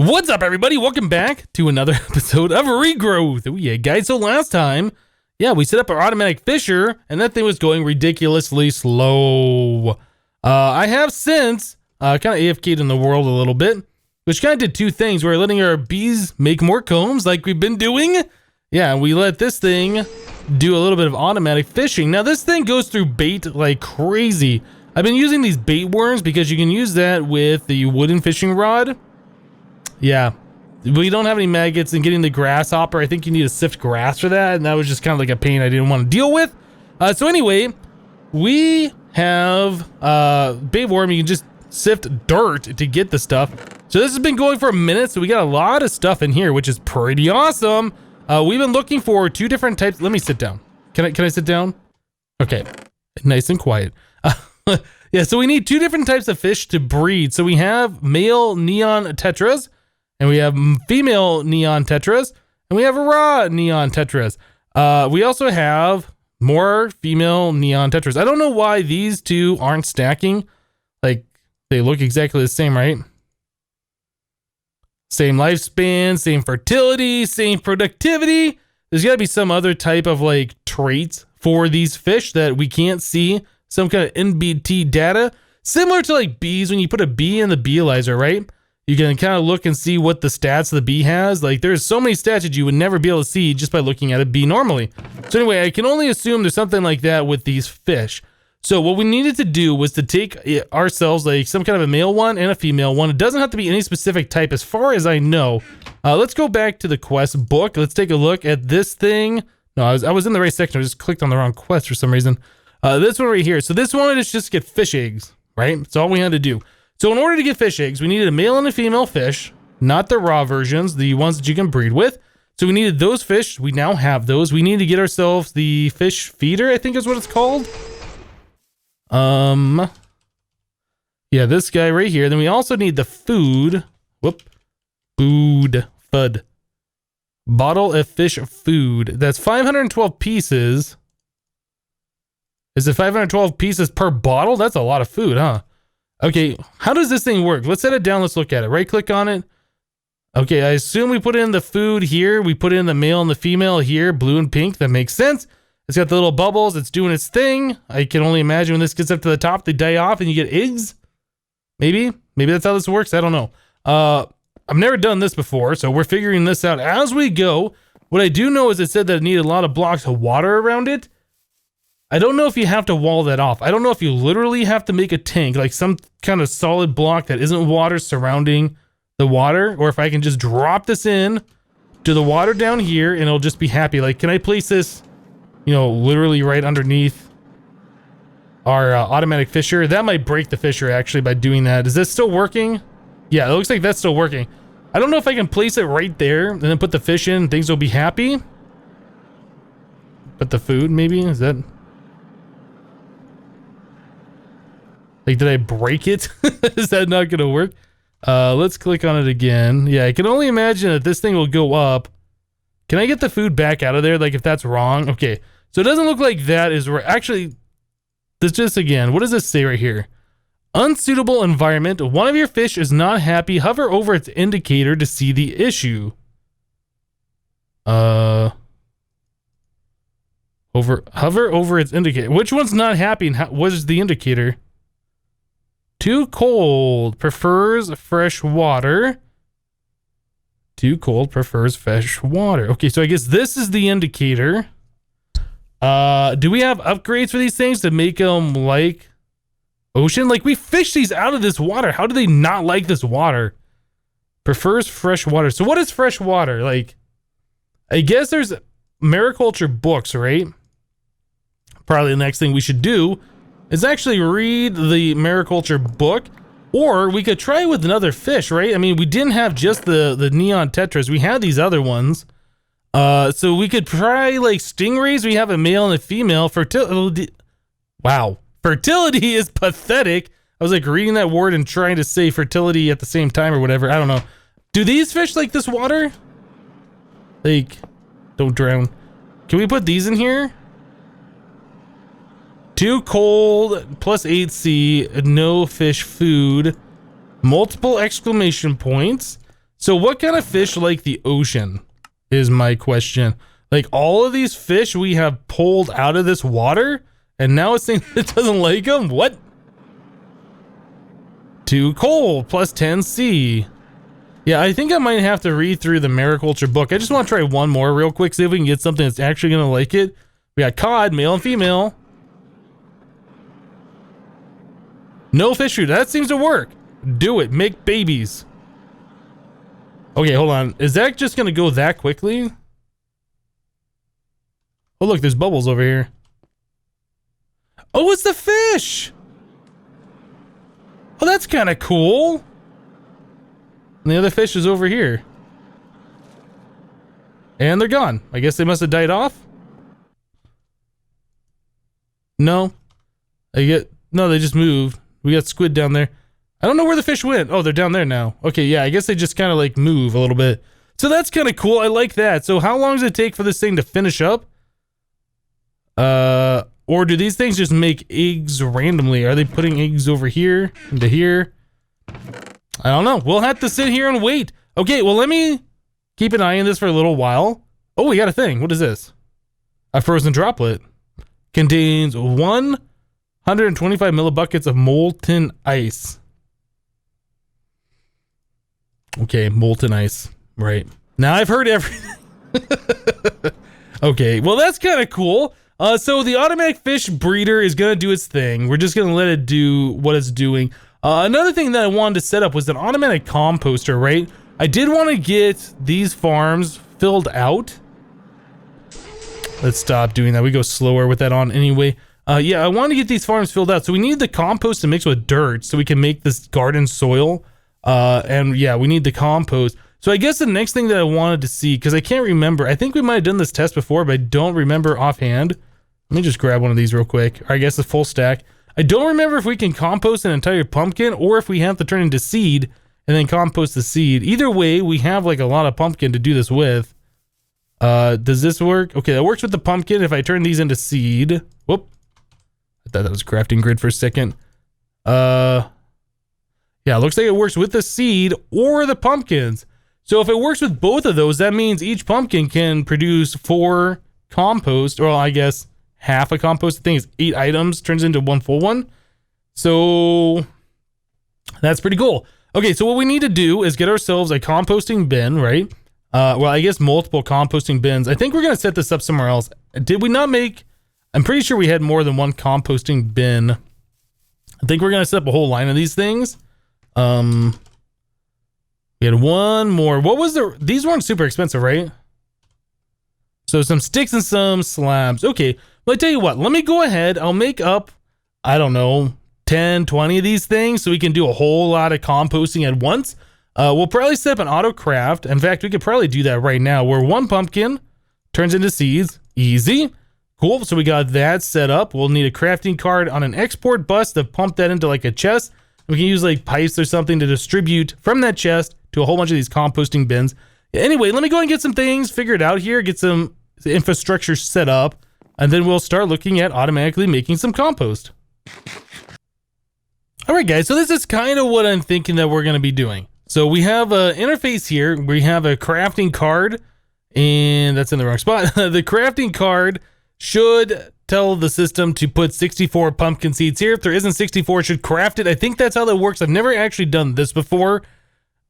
What's up, everybody? Welcome back to another episode of Regrowth. Oh yeah, guys. So last time, we set up our automatic fisher, and that thing was going ridiculously slow. I have since kind of AFK'd in the world a little bit, which kind of did two things. We're letting our bees make more combs like we've been doing. Yeah, we let this thing do a little bit of automatic fishing. Now, this thing goes through bait like crazy. I've been using these bait worms because you can use that with the wooden fishing rod. Yeah, we don't have any maggots, and getting the grasshopper, I think you need to sift grass for that, and that was just kind of like a pain I didn't want to deal with. So anyway, we have bait worm. You can just sift dirt to get the stuff. So this has been going for a minute, so we got a lot of stuff in here, which is pretty awesome. We've been looking for two different types. Let me sit down. Can I sit down? Okay, nice and quiet. Yeah, so we need two different types of fish to breed. So we have male neon tetras, and we have female neon tetras, and we have raw neon tetras. We also have more female neon tetras. I don't know why these two aren't stacking. Like, they look exactly the same, right? Same lifespan, same fertility, same productivity. There's got to be some other type of like traits for these fish that we can't see. Some kind of NBT data. Similar to like bees, when you put a bee in the beealyzer, right? You can kind of look and see what the stats the bee has. Like, there's so many stats that you would never be able to see just by looking at a bee normally. So anyway, I can only assume there's something like that with these fish. So what we needed to do was to take ourselves like some kind of a male one and a female one. It doesn't have to be any specific type as far as I know. Let's go back to the quest book. Let's take a look at this thing. No, I was in the right section. I just clicked on the wrong quest for some reason. This one right here. So this one is just get fish eggs, right? That's all we had to do. So in order to get fish eggs, we needed a male and a female fish, not the raw versions, the ones that you can breed with. So we needed those fish. We now have those. We need to get ourselves the fish feeder, I think is what it's called. Yeah, this guy right here. Then we also need the food. FUD. Bottle of fish food. That's 512 pieces. Is it 512 pieces per bottle? That's a lot of food, huh? Okay, how does this thing work? Let's set it down. Let's look at it. Right click on it. Okay, I assume we put in the food here. We put in the male and the female here, blue and pink. That makes sense. It's got the little bubbles. It's doing its thing. I can only imagine when this gets up to the top, they die off and you get eggs. Maybe that's how this works. I don't know. I've never done this before, so we're figuring this out as we go. What I do know is it said that it needed a lot of blocks of water around it. I don't know if you have to wall that off. I don't know if you literally have to make a tank, like some kind of solid block that isn't water surrounding the water, or if I can just drop this in to the water down here and it'll just be happy. Like, can I place this, literally right underneath our automatic fisher? That might break the fisher actually by doing that. Is this still working? Yeah, it looks like that's still working. I don't know if I can place it right there and then put the fish in, things will be happy. But the food maybe, is that... Like, did I break it? Is that not gonna work? Let's click on it again. Yeah, I can only imagine that this thing will go up. Can I get the food back out of there? Like, if that's wrong? Okay, so it doesn't look like that is right. Actually, this just again, what does this say right here? Unsuitable environment. One of your fish is not happy. Hover over its indicator to see the issue. Hover over its indicator. Which one's not happy and what is the indicator? Too cold, prefers fresh water. Too cold, prefers fresh water. Okay, so I guess this is the indicator. Do we have upgrades for these things to make them like ocean? Like, we fish these out of this water. How do they not like this water? Prefers fresh water. So what is fresh water? Like, I guess there's mariculture books, right? Probably the next thing we should do is actually read the mariculture book, or we could try with another fish, right? I mean, we didn't have just the neon tetras. We had these other ones. So we could try like stingrays. We have a male and a female. Fertility. Wow. Fertility is pathetic. I was like reading that word and trying to say fertility at the same time or whatever. I don't know. Do these fish like this water? Like, don't drown. Can we put these in here? Too cold, plus 8C, no fish food, multiple exclamation points. So what kind of fish like the ocean is my question. Like all of these fish we have pulled out of this water and now it's saying it doesn't like them? What? Too cold, plus 10C. Yeah, I think I might have to read through the Mariculture book. I just want to try one more real quick, see if we can get something that's actually going to like it. We got cod, male and female. No fish food. That seems to work. Do it. Make babies. Okay, hold on. Is that just going to go that quickly? Oh, look, there's bubbles over here. Oh, it's the fish. Oh, that's kind of cool. And the other fish is over here. And they're gone. I guess they must have died off. No. No, they just moved. We got squid down there. I don't know where the fish went. Oh, they're down there now. Okay, yeah, I guess they just kind of like move a little bit. So that's kind of cool. I like that. So how long does it take for this thing to finish up? Or do these things just make eggs randomly? Are they putting eggs over here into here? I don't know. We'll have to sit here and wait. Okay, well, let me keep an eye on this for a little while. Oh, we got a thing. What is this? A frozen droplet. Contains 125 millibuckets of molten ice. Okay, molten ice. Right. Now I've heard everything. Okay, well, that's kind of cool. So the automatic fish breeder is going to do its thing. We're just going to let it do what it's doing. Another thing that I wanted to set up was an automatic composter, right? I did want to get these farms filled out. Let's stop doing that. We go slower with that on anyway. Yeah, I want to get these farms filled out. So we need the compost to mix with dirt so we can make this garden soil. And yeah, we need the compost. So I guess the next thing that I wanted to see, because I can't remember, I think we might have done this test before, but I don't remember offhand. Let me just grab one of these real quick. Or I guess a full stack. I don't remember if we can compost an entire pumpkin or if we have to turn into seed and then compost the seed. Either way, we have like a lot of pumpkin to do this with. Does this work? Okay, that works with the pumpkin if I turn these into seed. Whoop. I thought that was crafting grid for a second. Yeah, it looks like it works with the seed or the pumpkins. So if it works with both of those, that means each pumpkin can produce 4 compost, or I guess half a compost. The thing is 8 items turns into 1 full one. So that's pretty cool. Okay, so what we need to do is get ourselves a composting bin, right? Well, I guess multiple composting bins. I think we're going to set this up somewhere else. Did we not make... I'm pretty sure we had more than one composting bin. I think we're going to set up a whole line of these things. We had one more. What was the... These weren't super expensive, right? So some sticks and some slabs. Okay, well, I tell you what. Let me go ahead. I'll make up, I don't know, 10, 20 of these things so we can do a whole lot of composting at once. We'll probably set up an auto craft. In fact, we could probably do that right now where one pumpkin turns into seeds. Easy. Cool. So we got that set up. We'll need a crafting card on an export bus to pump that into like a chest. We can use like pipes or something to distribute from that chest to a whole bunch of these composting bins. Anyway, let me go and get some things figured out here, get some infrastructure set up, and then we'll start looking at automatically making some compost. All right, guys, so this is kind of what I'm thinking that we're going to be doing. So we have an interface here. We have a crafting card, and that's in the wrong spot. The crafting card should tell the system to put 64 pumpkin seeds here. If there isn't 64, it should craft it. I think that's how that works. I've never actually done this before.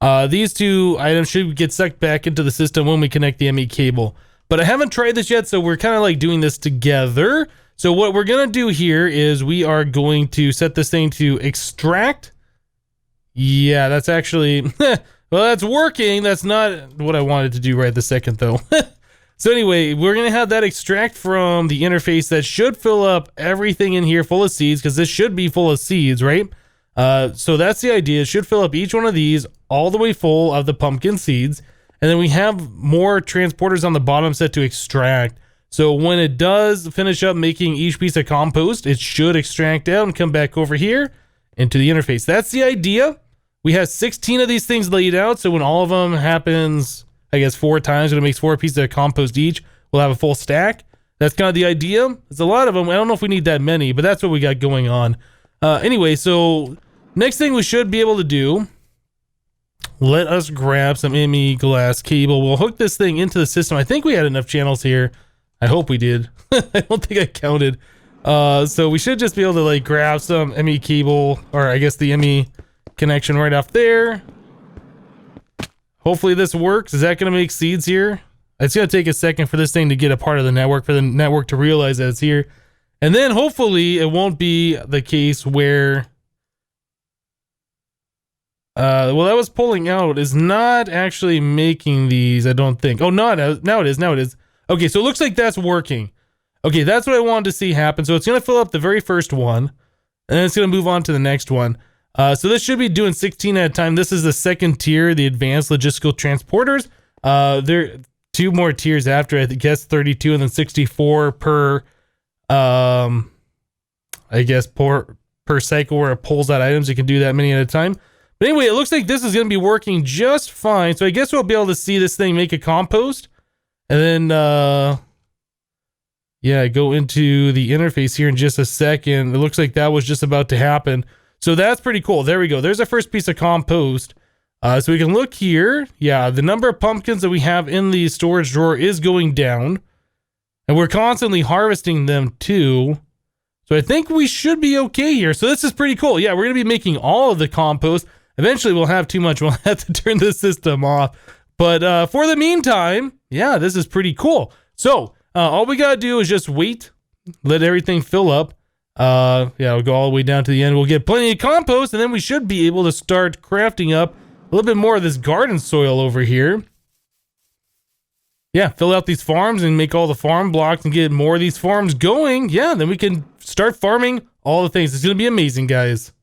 These 2 items should get sucked back into the system when we connect the ME cable. But I haven't tried this yet, so we're kind of like doing this together. So what we're going to do here is we are going to set this thing to extract. Yeah, that's actually... well, that's working. That's not what I wanted to do right this second, though. So anyway, we're going to have that extract from the interface that should fill up everything in here full of seeds, because this should be full of seeds, right? So that's the idea. It should fill up each one of these all the way full of the pumpkin seeds. And then we have more transporters on the bottom set to extract. So when it does finish up making each piece of compost, it should extract out and come back over here into the interface. That's the idea. We have 16 of these things laid out. So when all of them happens, I guess 4 times, when it makes 4 pieces of compost each, we'll have a full stack. That's kind of the idea. It's a lot of them. I don't know if we need that many, but that's what we got going on. Anyway, so next thing we should be able to do Let us grab some ME glass cable. We'll hook this thing into the system. I think we had enough channels here. I hope we did. I don't think I counted. So we should just be able to like grab some ME cable, or I guess the ME connection right off there. Hopefully this works. Is that going to make seeds here? It's going to take a second for this thing to get a part of the network, for the network to realize that it's here. And then hopefully it won't be the case where, well, that was pulling out is not actually making these, I don't think. Oh, no, now it is. Now it is. Okay, so it looks like that's working. Okay, that's what I wanted to see happen. So it's going to fill up the very first one, and then it's going to move on to the next one. So this should be doing 16 at a time. This is the second tier, the advanced logistical transporters. There are 2 more tiers after, I guess 32 and then 64 per, I guess per cycle where it pulls out items. You can do that many at a time. But anyway, it looks like this is going to be working just fine. So I guess we'll be able to see this thing make a compost. And then, yeah, go into the interface here in just a second. It looks like that was just about to happen. So that's pretty cool. There we go. There's our first piece of compost. So we can look here. Yeah, the number of pumpkins that we have in the storage drawer is going down. And we're constantly harvesting them too. So I think we should be okay here. So this is pretty cool. Yeah, we're going to be making all of the compost. Eventually we'll have too much. We'll have to turn the system off. But for the meantime, yeah, this is pretty cool. So all we got to do is just wait. Let everything fill up. Yeah, we'll go all the way down to the end. We'll get plenty of compost, and then we should be able to start crafting up a little bit more of this garden soil over here. Yeah, fill out these farms and make all the farm blocks and get more of these farms going. Yeah, then we can start farming all the things. It's going to be amazing, guys.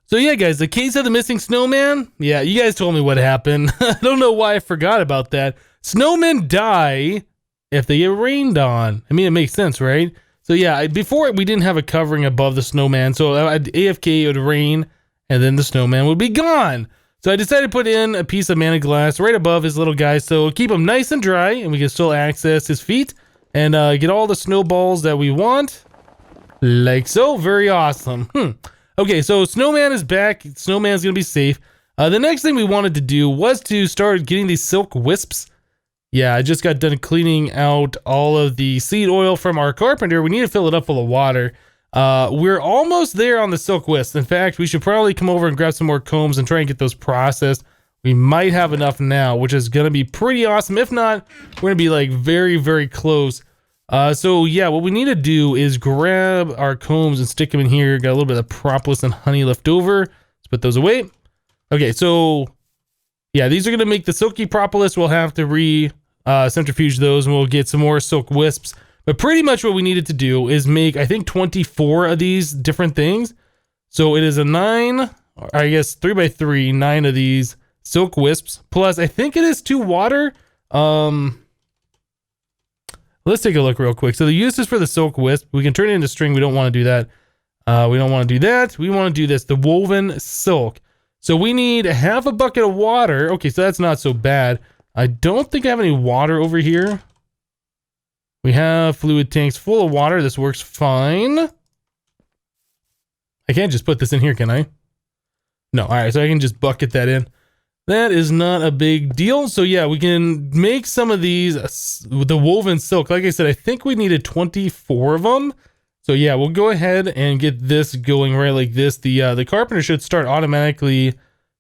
So yeah, guys, the case of the missing snowman. Yeah, you guys told me what happened. I don't know why I forgot about that. Snowmen die if they get rained on. I mean, it makes sense, right? So yeah, before we didn't have a covering above the snowman. So at AFK, it would rain and then the snowman would be gone. So I decided to put in a piece of mana glass right above his little guy. So keep him nice and dry and we can still access his feet and get all the snowballs that we want. Like so, very awesome. Okay, so snowman is back. Snowman's gonna be safe. The next thing we wanted to do was to start getting these silk wisps. Yeah, I just got done cleaning out all of the seed oil from our carpenter. We need to fill it up full of water. We're almost there on the silk wisps. In fact, we should probably come over and grab some more combs and try and get those processed. We might have enough now, which is going to be pretty awesome. If not, we're going to be like very, very close. So yeah, what we need to do is grab our combs and stick them in here. Got a little bit of propolis and honey left over. Let's put those away. Okay, so yeah, these are going to make the silky propolis. We'll have to centrifuge those and we'll get some more silk wisps. But pretty much what we needed to do is make, I think, 24 of these different things. So it is a 9, I guess 3x3, 9 of these silk wisps. Plus, I think it is 2 water. Let's take a look real quick. So the uses for the silk wisp, we can turn it into string. We don't want to do that. We don't want to do that. We want to do this, the woven silk. So we need half a bucket of water. Okay, so that's not so bad. I don't think I have any water over here. We have fluid tanks full of water. This works fine. I can't just put this in here, can I? No, all right, so I can just bucket that in. That is not a big deal. So yeah, we can make some of these, the woven silk. Like I said, I think we needed 24 of them. So yeah, we'll go ahead and get this going right like this. The carpenter should start automatically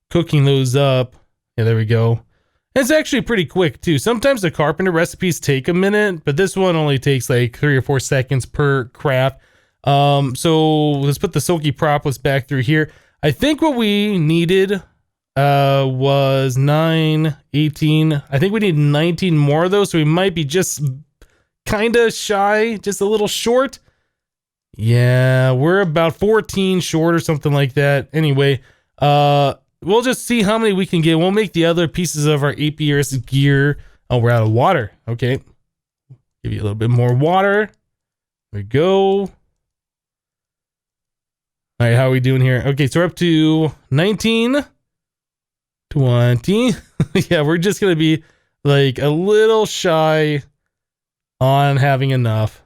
cooking those up. Yeah, there we go. It's actually pretty quick too. Sometimes the carpenter recipes take a minute, but this one only takes like 3 or 4 seconds per craft. So let's put the silky propolis back through here. I think what we needed was 9, 18. I think we need 19 more of those, so we might be just kind of shy, just a little short. Yeah, we're about 14 short or something like that. Anyway, we'll just see how many we can get. We'll make the other pieces of our APRS gear. Oh, we're out of water. Okay. Give you a little bit more water. There we go. All right, how are we doing here? Okay, so we're up to 19, 20. Yeah, we're just going to be like a little shy on having enough.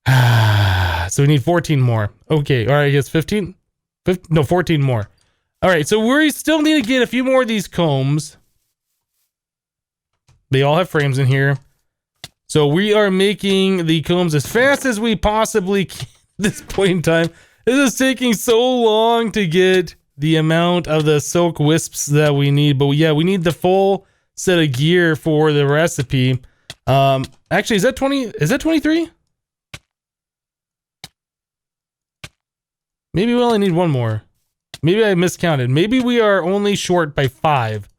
So we need 14 more. Okay, all right, I guess 15? No, 14 more. All right, so we still need to get a few more of these combs. They all have frames in here. So we are making the combs as fast as we possibly can at this point in time. This is taking so long to get the amount of the silk wisps that we need. But yeah, we need the full set of gear for the recipe. Actually, is that 20? Is that 23? Maybe we only need one more. Maybe I miscounted. Maybe we are only short by 5.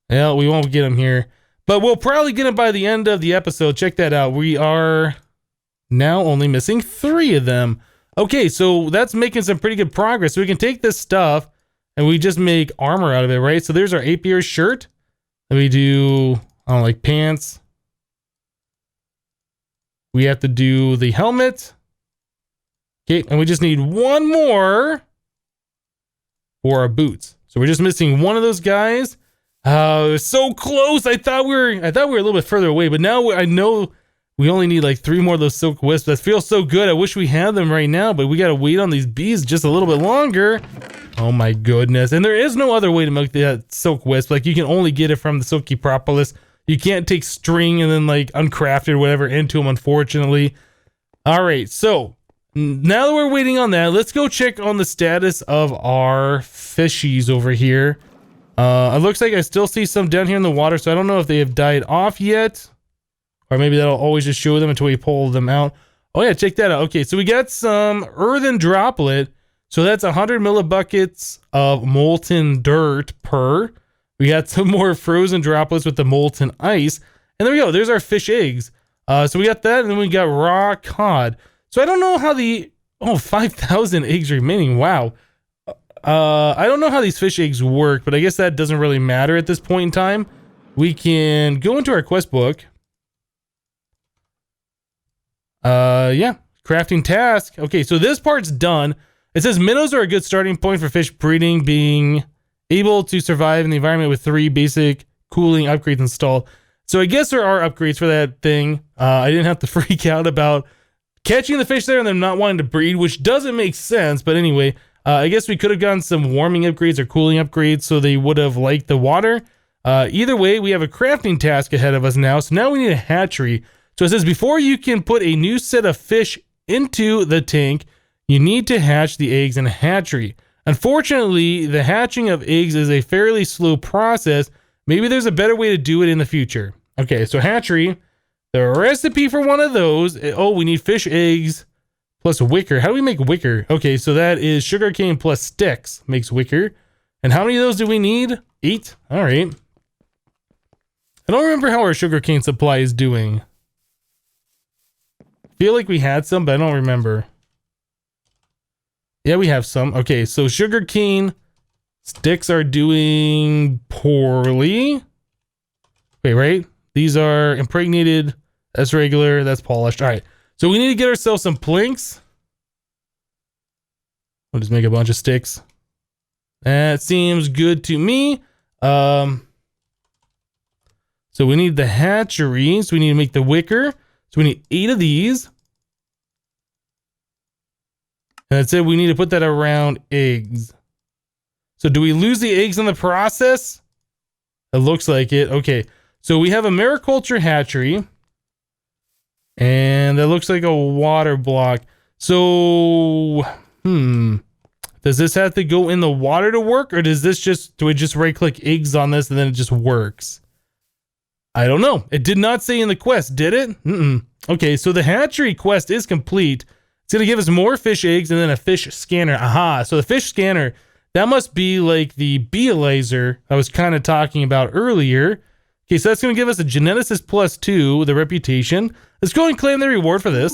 Well, we won't get them here. But we'll probably get them by the end of the episode. Check that out. We are now only missing 3 of them. Okay, so that's making some pretty good progress. So we can take this stuff and we just make armor out of it, right? So there's our apiary shirt. And we do, I don't know, like pants. We have to do the helmet. Okay, and we just need one more for our boots. So we're just missing one of those guys. So close. I thought we were a little bit further away, but now I know we only need like 3 more of those silk wisps. That feels so good. I wish we had them right now, but we got to wait on these bees just a little bit longer. Oh my goodness. And there is no other way to make that silk wisp. Like you can only get it from the silky propolis. You can't take string and then like uncrafted or whatever into them, unfortunately. All right. So now that we're waiting on that, let's go check on the status of our fishies over here. It looks like I still see some down here in the water, so I don't know if they have died off yet. Or maybe that'll always just show them until we pull them out. Oh yeah, check that out. Okay, so we got some earthen droplet. So that's 100 millibuckets of molten dirt per. We got some more frozen droplets with the molten ice. And there we go, there's our fish eggs. So we got that, and then we got raw cod. So I don't know how 5,000 eggs remaining. Wow. I don't know how these fish eggs work, but I guess that doesn't really matter at this point in time. We can go into our quest book. Yeah, crafting task. Okay, so this part's done. It says minnows are a good starting point for fish breeding, being able to survive in the environment with 3 basic cooling upgrades installed. So I guess there are upgrades for that thing. I didn't have to freak out about catching the fish there and them not wanting to breed, which doesn't make sense. But anyway, I guess we could have gotten some warming upgrades or cooling upgrades so they would have liked the water. Either way, we have a crafting task ahead of us now. So now we need a hatchery. So it says before you can put a new set of fish into the tank, you need to hatch the eggs in a hatchery. Unfortunately, the hatching of eggs is a fairly slow process. Maybe there's a better way to do it in the future. Okay, so hatchery. The recipe for one of those. Oh, we need fish eggs plus wicker. How do we make wicker? Okay, so that is sugarcane plus sticks makes wicker. And how many of those do we need? 8. All right. I don't remember how our sugarcane supply is doing. Feel like we had some, but I don't remember. Yeah, we have some. Okay, so sugarcane sticks are doing poorly. Wait, right? These are impregnated. That's regular. That's polished. All right. So we need to get ourselves some planks. We'll just make a bunch of sticks. That seems good to me. So we need the hatchery. So we need to make the wicker. So we need 8 of these. And that's it. We need to put that around eggs. So do we lose the eggs in the process? It looks like it. Okay. So we have a mariculture hatchery. And that looks like a water block. So, does this have to go in the water to work? Or does this just, do we just right click eggs on this and then it just works? I don't know. It did not say in the quest, did it? Okay, so the hatchery quest is complete. It's going to give us more fish eggs and then a fish scanner. Aha, so the fish scanner, that must be like the beealizer I was kind of talking about earlier. Okay, so that's going to give us a geneticist +2, the reputation. Let's go and claim the reward for this.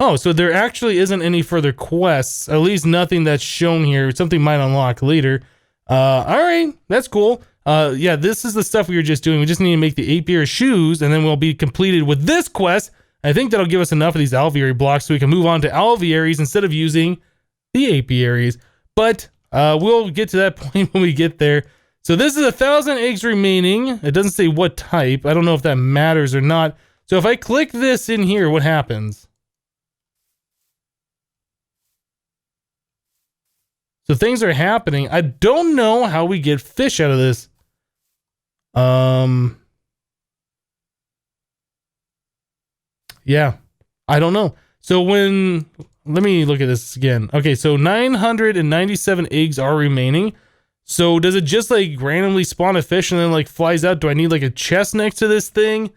Oh, so there actually isn't any further quests. At least nothing that's shown here. Something might unlock later. All right, that's cool. Yeah, this is the stuff we were just doing. We just need to make the apiary shoes, and then we'll be completed with this quest. I think that'll give us enough of these alveary blocks so we can move on to alvearies instead of using the apiaries. But we'll get to that point when we get there. So this is 1,000 eggs remaining. It doesn't say what type. I don't know if that matters or not. So if I click this in here, what happens? So things are happening. I don't know how we get fish out of this. Yeah, I don't know. So let me look at this again. Okay, so 997 eggs are remaining. So does it just like randomly spawn a fish and then like flies out? Do I need like a chest next to this thing?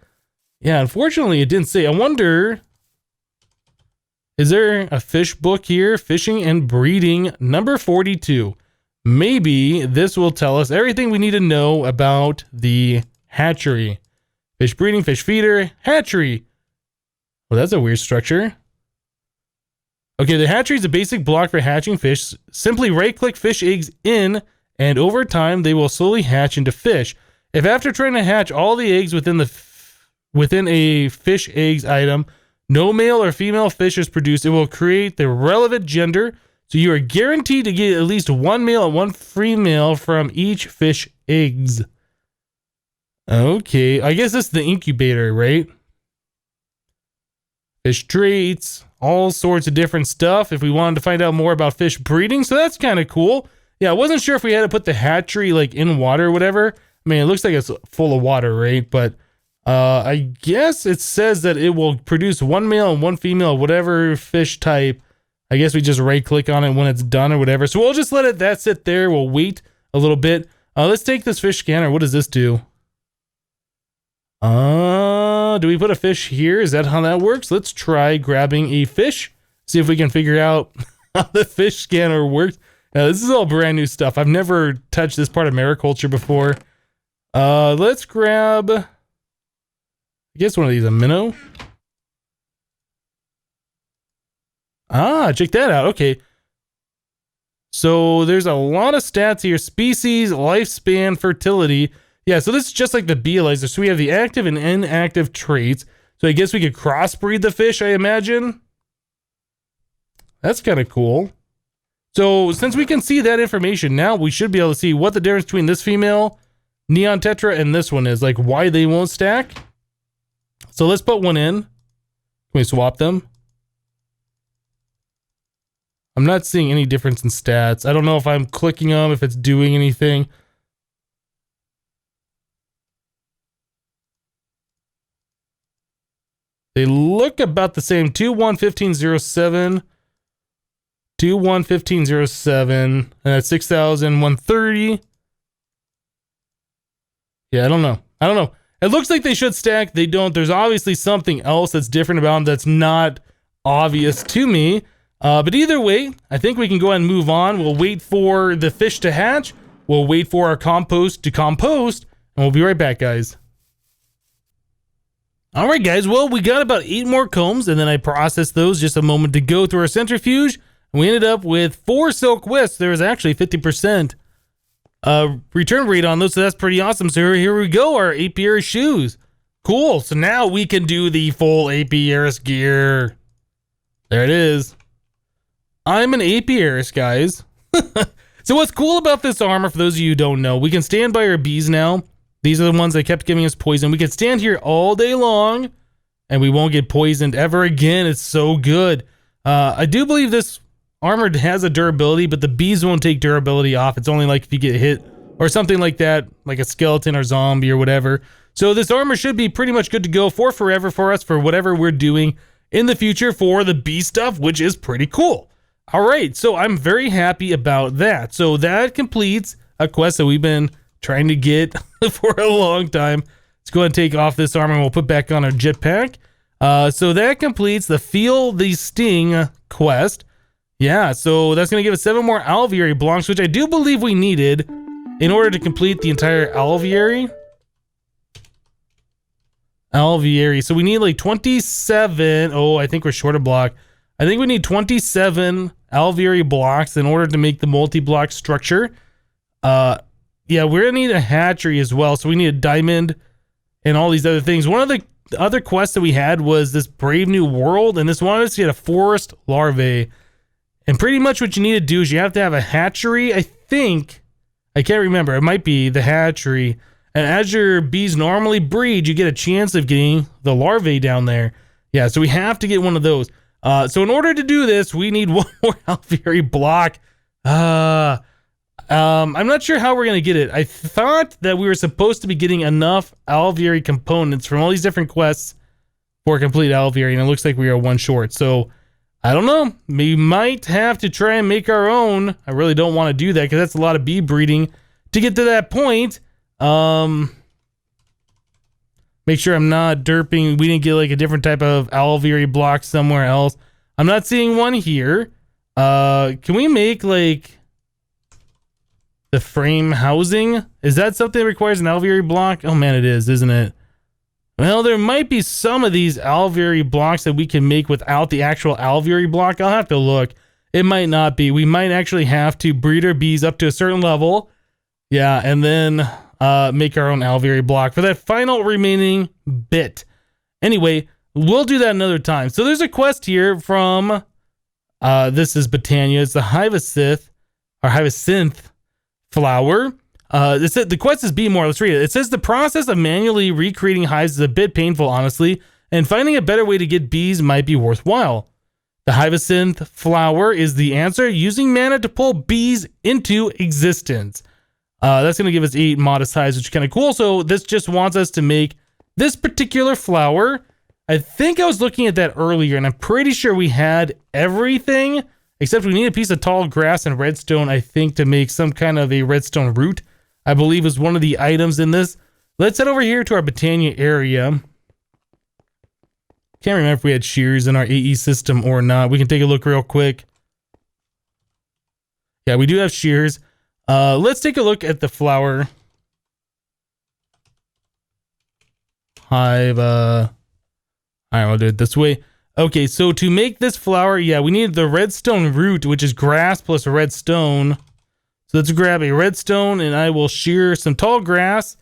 Yeah, unfortunately it didn't say. I wonder, is there a fish book here? Fishing and breeding number 42. Maybe this will tell us everything we need to know about the hatchery. Fish breeding, fish feeder, hatchery. Well, that's a weird structure. Okay, the hatchery is a basic block for hatching fish. Simply right-click fish eggs in, and over time, they will slowly hatch into fish. If after trying to hatch all the eggs within a fish eggs item, no male or female fish is produced, it will create the relevant gender. So you are guaranteed to get at least one male and one female from each fish eggs. Okay, I guess this is the incubator, right? Fish traits, all sorts of different stuff if we wanted to find out more about fish breeding. So that's kind of cool. Yeah, I wasn't sure if we had to put the hatchery like in water or whatever. I mean, it looks like it's full of water, right? But I guess it says that it will produce one male and one female, whatever fish type. I guess we just right click on it when it's done or whatever. So we'll just let that sit there. We'll wait a little bit. Let's take this fish scanner. What does this do? Do we put a fish here? Is that how that works? Let's try grabbing a fish. See if we can figure out how the fish scanner works. Now, this is all brand new stuff. I've never touched this part of mariculture before. Let's grab, I guess one of these, a minnow. Ah, check that out. Okay. So there's a lot of stats here. Species, lifespan, fertility. Yeah, so this is just like the bee ELISA. So we have the active and inactive traits. So I guess we could crossbreed the fish, I imagine. That's kind of cool. So since we can see that information, now we should be able to see what the difference between this female neon tetra and this one is. Like why they won't stack. So let's put one in. Can we swap them? I'm not seeing any difference in stats. I don't know if I'm clicking them, if it's doing anything. They look about the same. 211507, 211507, and that's 6130. Yeah, I don't know. It looks like they should stack. They don't. There's obviously something else that's different about them that's not obvious to me. But either way, I think we can go ahead and move on. We'll wait for the fish to hatch. We'll wait for our compost to compost, and we'll be right back, guys. All right, guys. Well, we got about 8 more combs, and then I processed those just a moment to go through our centrifuge. And we ended up with 4 silk wisps. There was actually 50% return rate on those, so that's pretty awesome. So here we go, our apiary shoes. Cool. So now we can do the full apiarist gear. There it is. I'm an apiarist, guys. So what's cool about this armor, for those of you who don't know, we can stand by our bees now. These are the ones that kept giving us poison. We can stand here all day long, and we won't get poisoned ever again. It's so good. I do believe this armor has a durability, but the bees won't take durability off. It's only like if you get hit or something like that, like a skeleton or zombie or whatever. So this armor should be pretty much good to go for forever for us, for whatever we're doing in the future for the bee stuff, which is pretty cool. All right, so I'm very happy about that. So that completes a quest that we've been trying to get for a long time. Let's go ahead and take off this armor and we'll put back on our jetpack. So that completes the Feel the Sting quest. Yeah, so that's going to give us 7 more alveary blocks, which I do believe we needed in order to complete the entire alveary. So we need like 27. Oh, I think we're short a block. I think we need 27 alveary blocks in order to make the multi-block structure. Yeah, we're gonna need a hatchery as well, so we need a diamond and all these other things. One of the other quests that we had was this Brave New World, and this wanted us to get a forest larvae. And pretty much what you need to do is you have to have a hatchery. I think, I can't remember, it might be the hatchery. And as your bees normally breed, you get a chance of getting the larvae down there. Yeah, so we have to get one of those. So in order to do this, we need 1 more alveary block. I'm not sure how we're going to get it. I thought that we were supposed to be getting enough alveary components from all these different quests for a complete alveary, and it looks like we are one short. So I don't know. We might have to try and make our own. I really don't want to do that because that's a lot of bee breeding to get to that point. Make sure I'm not derping. We didn't get like a different type of alveary block somewhere else. I'm not seeing one here. Can we make like the frame housing? Is that something that requires an alveary block? Oh man, it is, isn't it? Well, there might be some of these alveary blocks that we can make without the actual alveary block. I'll have to look. It might not be. We might actually have to breed our bees up to a certain level. Yeah, and then make our own alveary block for that final remaining bit. Anyway, we'll do that another time. So there's a quest here from, this is Botania. It's the Hyacinth flower. The quest is be more. Let's read it. It says the process of manually recreating hives is a bit painful, honestly, and finding a better way to get bees might be worthwhile. The hyacinth flower is the answer, using mana to pull bees into existence. That's going to give us 8 modest hives, which is kind of cool. So this just wants us to make this particular flower. I think I was looking at that earlier, and I'm pretty sure we had everything, except we need a piece of tall grass and redstone, I think, to make some kind of a redstone root. I believe is one of the items in this. Let's head over here to our Botania area. Can't remember if we had shears in our AE system or not. We can take a look real quick. Yeah, we do have shears. Let's take a look at the flower. Hive. All right, we'll do it this way. Okay, so to make this flower, yeah, we need the redstone root, which is grass plus redstone. So let's grab a redstone, and I will shear some tall grass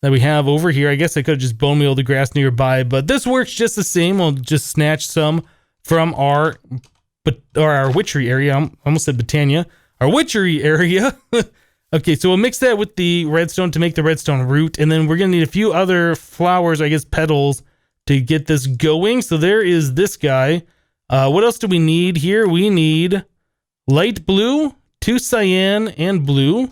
that we have over here. I guess I could have just bone mealed the grass nearby, but this works just the same. We'll just snatch some from our witchery area. I almost said Botania. Our witchery area. Okay, so we'll mix that with the redstone to make the redstone root, and then we're going to need a few other flowers, I guess petals, to get this going. So there is this guy. What else do we need here? We need light blue, 2 cyan, and blue.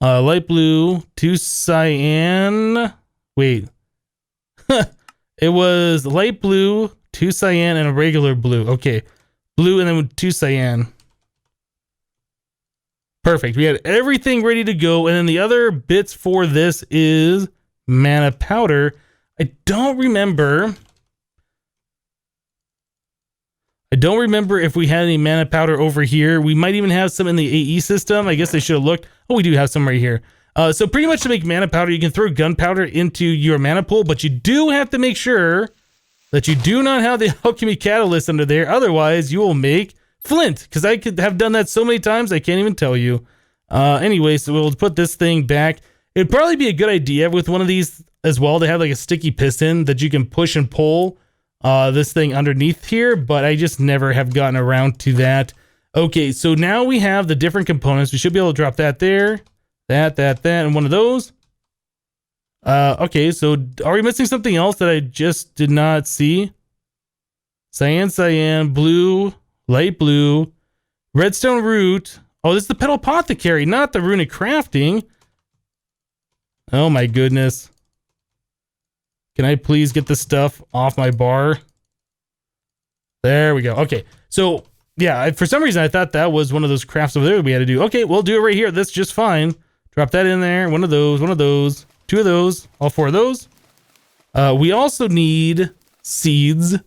Light blue, 2 cyan. Wait. It was light blue, 2 cyan, and a regular blue. Okay. Blue and then 2 cyan. Perfect. We had everything ready to go. And then the other bits for this is mana powder. I don't remember if we had any mana powder over here. We might even have some in the AE system. I guess I should have looked. Oh, we do have some right here. So pretty much to make mana powder, you can throw gunpowder into your mana pool, but you do have to make sure that you do not have the alchemy catalyst under there. Otherwise, you will make flint, because I could have done that so many times, I can't even tell you. Anyway, so we'll put this thing back. It'd probably be a good idea with one of these as well to have like a sticky piston that you can push and pull this thing underneath here, but I just never have gotten around to that. Okay, so now we have the different components. We should be able to drop that there, that, and one of those. Okay, so are we missing something else that I just did not see? Cyan, blue, light blue, redstone root. Oh, this is the petal apothecary, not the runic crafting. Oh my goodness. Can I please get this stuff off my bar? There we go. Okay, so yeah, for some reason I thought that was one of those crafts over there that we had to do. Okay, we'll do it right here. That's just fine. Drop that in there. One of those, 2 of those, all 4 of those. We also need seeds.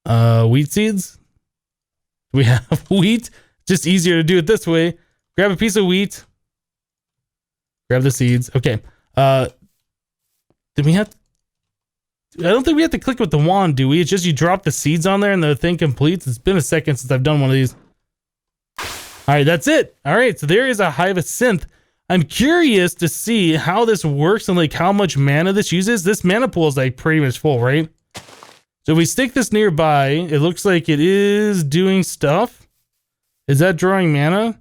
Wheat seeds. We have wheat. Just easier to do it this way. Grab a piece of wheat. Grab the seeds. Okay. Did we have... I don't think we have to click with the wand, do we? It's just you drop the seeds on there and the thing completes. It's been a second since I've done one of these. All right, that's it. All right, so there is a hyacinth. I'm curious to see how this works and like how much mana this uses. This mana pool is like pretty much full, right? So if we stick this nearby, it looks like it is doing stuff. Is that drawing mana?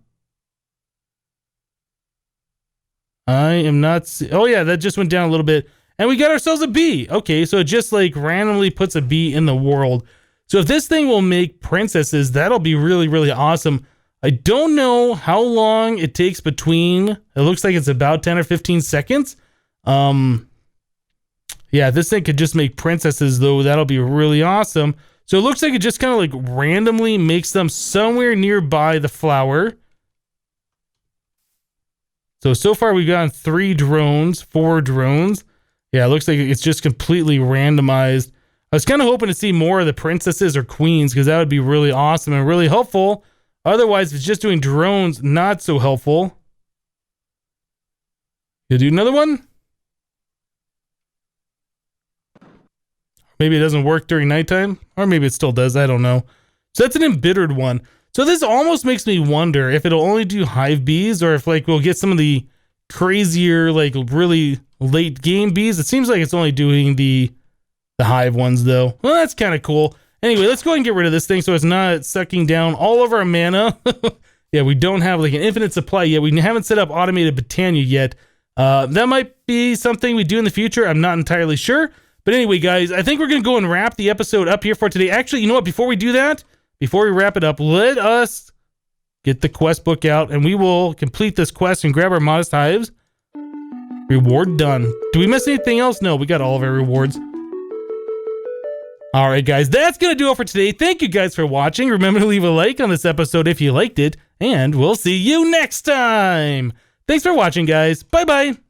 I am not... Oh yeah, that just went down a little bit. And we got ourselves a bee. Okay, so it just like randomly puts a bee in the world. So if this thing will make princesses, that'll be really, really awesome. I don't know how long it takes between. It looks like it's about 10 or 15 seconds. Yeah, if this thing could just make princesses, though, that'll be really awesome. So it looks like it just kind of like randomly makes them somewhere nearby the flower. So far we've gotten 4 drones. Yeah, it looks like it's just completely randomized. I was kind of hoping to see more of the princesses or queens because that would be really awesome and really helpful. Otherwise, if it's just doing drones, not so helpful. You do another one? Maybe it doesn't work during nighttime, or maybe it still does. I don't know. So that's an embittered one. So this almost makes me wonder if it'll only do hive bees or if like we'll get some of the crazier, like really late game bees. It seems like it's only doing the hive ones though. Well, that's kind of cool. Anyway, let's go ahead and get rid of this thing so it's not sucking down all of our mana. Yeah, we don't have like an infinite supply yet. We haven't set up automated Botania yet. That might be something we do in the future. I'm not entirely sure. But anyway, guys, I think we're going to go and wrap the episode up here for today. Actually, you know what? Before we do that, before we wrap it up, let us get the quest book out and we will complete this quest and grab our modest hives. Reward done. Do we miss anything else? No, we got all of our rewards. All right, guys, that's going to do it for today. Thank you guys for watching. Remember to leave a like on this episode if you liked it, and we'll see you next time. Thanks for watching, guys. Bye-bye.